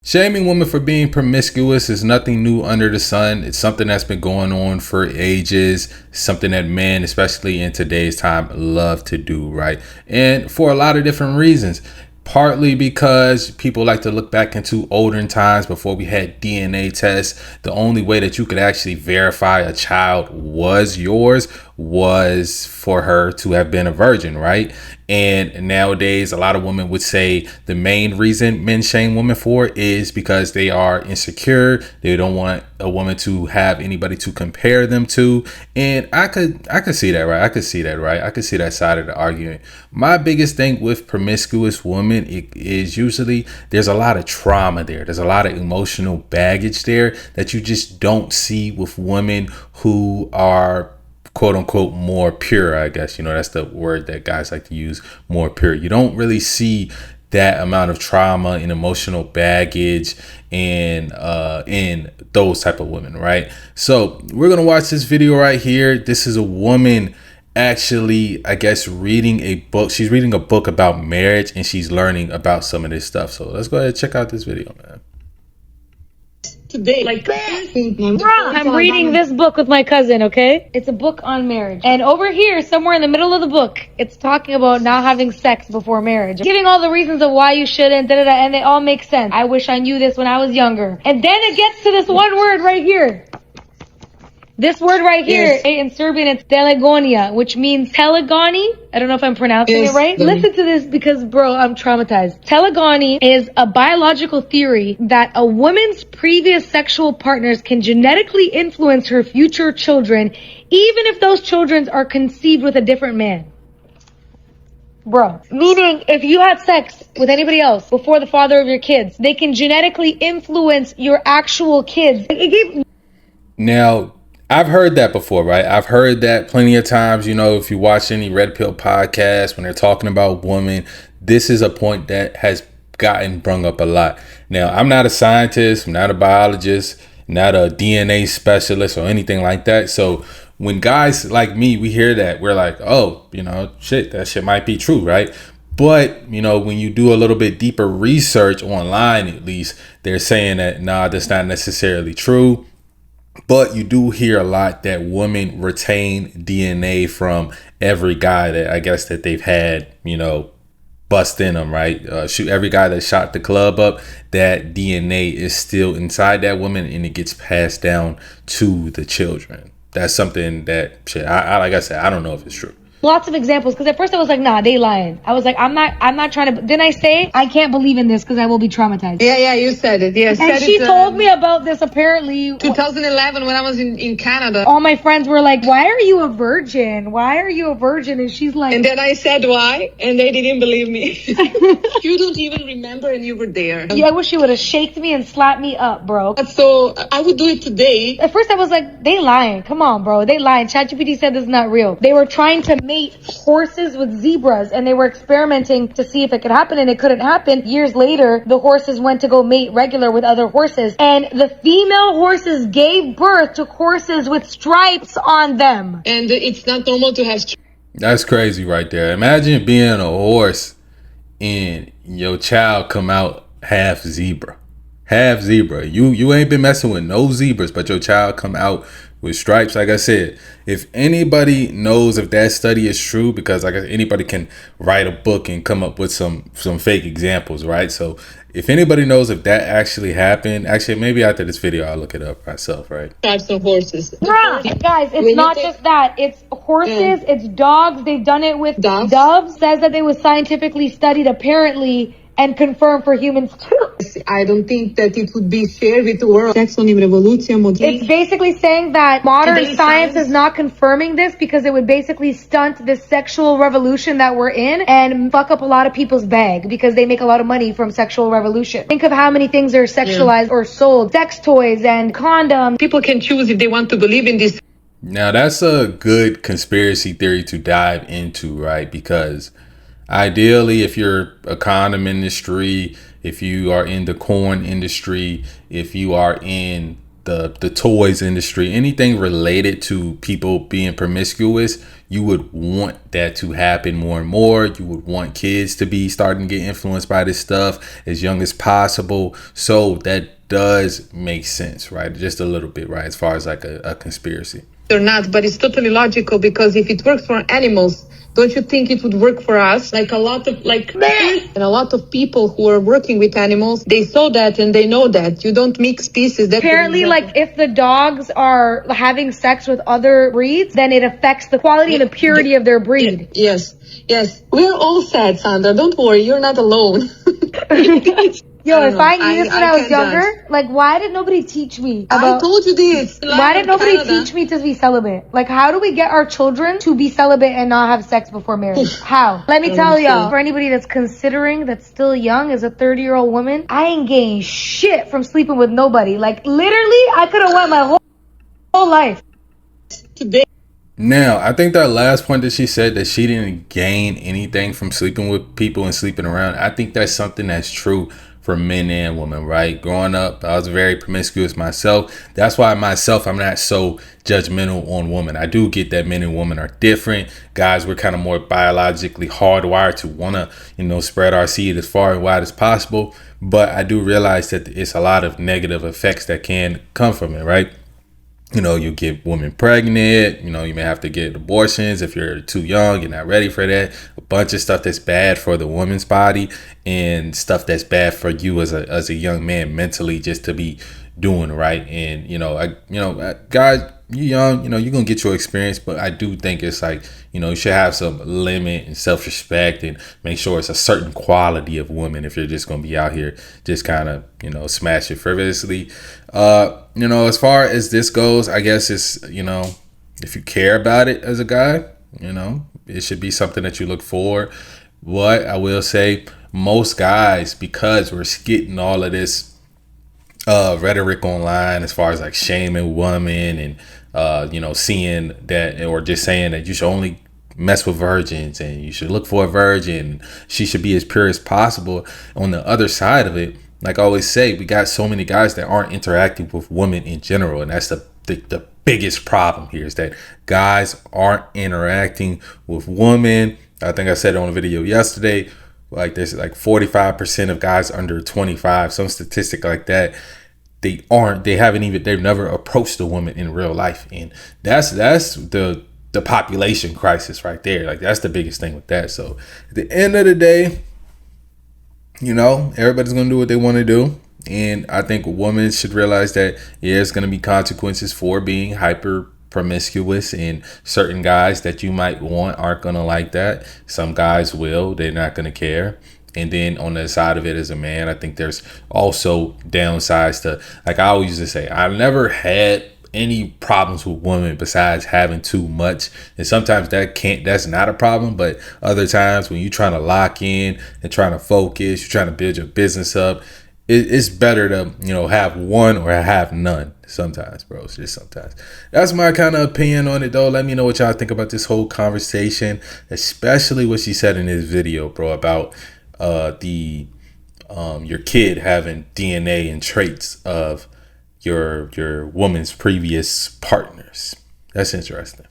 Shaming women for being promiscuous is nothing new under the sun. It's something that's been going on for ages, something that men, especially in today's time, love to do, right? And for a lot of different reasons. Partly because people like to look back into olden times before we had DNA tests. The only way that you could actually verify a child was yours was for her to have been a virgin, right? And nowadays, a lot of women would say the main reason men shame women for it is because they are insecure. They don't want a woman to have anybody to compare them to. And I could see that, right? I could see that side of the argument. My biggest thing with promiscuous women is usually there's a lot of trauma there. There's a lot of emotional baggage there that you just don't see with women who are quote unquote more pure. I guess, that's the word that guys like to use, more pure. You don't really see that amount of trauma and emotional baggage and in those type of women, right? So we're gonna watch this video right here. This is a woman actually, I guess, reading a book. She's reading a book about marriage and she's learning about some of this stuff. So let's go ahead and check out this video, man. Today, I'm reading this book with my cousin, okay? It's a book on marriage. And over here, somewhere in the middle of the book, it's talking about not having sex before marriage. Giving all the reasons of why you shouldn't, and they all make sense. I wish I knew this when I was younger. And then it gets to this one word right here. This word right here, yes. In Serbian, it's telegonia, which means telegony. I don't know if I'm pronouncing it right. Listen to this because, bro, I'm traumatized. Telegony is a biological theory that a woman's previous sexual partners can genetically influence her future children, even if those children are conceived with a different man. Bro, meaning if you had sex with anybody else before the father of your kids, they can genetically influence your actual kids. Now, I've heard that before, right? I've heard that plenty of times. If you watch any Red Pill podcast, when they're talking about women, this is a point that has gotten brung up a lot. Now, I'm not a scientist, I'm not a biologist, not a DNA specialist or anything like that. So when guys like me, we hear that, we're like, oh, shit, that shit might be true, right? But, when you do a little bit deeper research online, at least, they're saying that, nah, that's not necessarily true. But you do hear a lot that women retain DNA from every guy that I guess that they've had, bust in them, right? Shoot, every guy that shot the club up, that DNA is still inside that woman and it gets passed down to the children. That's something that, I like I said, I don't know if it's true. Lots of examples, because at first I was like, nah, they lying. I was like, I'm not trying to. Then I say, I can't believe in this because I will be traumatized. Yeah, you said it. Yeah, and she told me about this apparently 2011 when I was in Canada. All my friends were like, why are you a virgin? Why are you a virgin? And she's like, and then I said why, and they didn't believe me. You don't even remember, and you were there. Yeah, I wish you would have shaked me and slapped me up, bro. So I would do it today. At first I was like, they lying. Come on, bro, they lying. ChatGPT said this is not real. They were trying to mate horses with zebras and they were experimenting to see if it could happen, and it couldn't happen. Years later, the horses went to go mate regular with other horses, and the female horses gave birth to horses with stripes on them. And it's not normal to have That's crazy right there. Imagine being a horse and your child come out half zebra. You ain't been messing with no zebras, but your child come out with stripes. Like I said, if anybody knows if that study is true, because like anybody can write a book and come up with some fake examples, right? So if anybody knows if that actually happened, actually maybe after this video I'll look it up myself, right? Types of horses. Bruh, guys, it's not just that. It's horses, it's dogs. They've done it with doves. Says that they was scientifically studied apparently and confirmed for humans too. I don't think that it would be shared with the world. It's basically saying that modern science is not confirming this because it would basically stunt this sexual revolution that we're in and fuck up a lot of people's bag because they make a lot of money from sexual revolution. Think of how many things are sexualized or sold. Sex toys and condoms. People can choose if they want to believe in this. Now that's a good conspiracy theory to dive into, right? Because ideally, if you're a condom industry, if you are in the corn industry, if you are in the toys industry, anything related to people being promiscuous, you would want that to happen more and more. You would want kids to be starting to get influenced by this stuff as young as possible. So that does make sense, right? Just a little bit, right? As far as like a conspiracy. Or not, but it's totally logical, because if it works for animals, don't you think it would work for us? Like a lot of and a lot of people who are working with animals, they saw that and they know that you don't mix species. That apparently, like if the dogs are having sex with other breeds, then it affects the quality and the purity of their breed. Yes. We're all sad, Sandra. Don't worry, you're not alone. Yo, if I knew this when I was younger, like, why did nobody teach me about... I told you this. Why did nobody teach me to be celibate? Like, how do we get our children to be celibate and not have sex before marriage? How? Let me tell y'all, for anybody that's considering, that's still young, as a 30-year-old woman, I ain't getting shit from sleeping with nobody. Like, literally, I could have went my whole life. Today. Now, I think that last point that she said, that she didn't gain anything from sleeping with people and sleeping around, I think that's something that's true for men and women, right? Growing up, I was very promiscuous myself. That's why I'm not so judgmental on women. I do get that men and women are different. Guys, we're kind of more biologically hardwired to want to, spread our seed as far and wide as possible. But I do realize that it's a lot of negative effects that can come from it, right? You get women pregnant, you may have to get abortions if you're too young, you're not ready for that. A bunch of stuff that's bad for the woman's body, and stuff that's bad for you as a young man mentally, just to be doing right. And guys, you're young, you're gonna get your experience, but I do think it's like, you should have some limit and self-respect, and make sure it's a certain quality of woman if you're just gonna be out here just kind of smash it frivolously. As far as this goes, I guess it's, if you care about it as a guy, it should be something that you look for. What I will say, most guys, because we're getting all of this rhetoric online as far as like shaming women and seeing that, or just saying that you should only mess with virgins and you should look for a virgin, she should be as pure as possible. On the other side of it, like I always say, we got so many guys that aren't interacting with women in general, and that's the biggest problem here, is that guys aren't interacting with women. I think I said it on a video yesterday, like there's like 45% of guys under 25, some statistic like that, they've never approached a woman in real life. And that's the population crisis right there. Like that's the biggest thing with that. So at the end of the day, everybody's gonna do what they want to do. And I think women should realize that there's going to be consequences for being hyper promiscuous, and certain guys that you might want aren't going to like that. Some guys will, they're not going to care. And then on the side of it, as a man, I think there's also downsides to, like I always used to say, I've never had any problems with women besides having too much. And sometimes that's not a problem, but other times when you're trying to lock in and trying to focus, you're trying to build your business up, it's better to have one or have none sometimes, bro. It's just sometimes. That's my kind of opinion on it, though. Let me know what y'all think about this whole conversation, especially what she said in this video, bro, about your kid having DNA and traits of your woman's previous partners. That's interesting.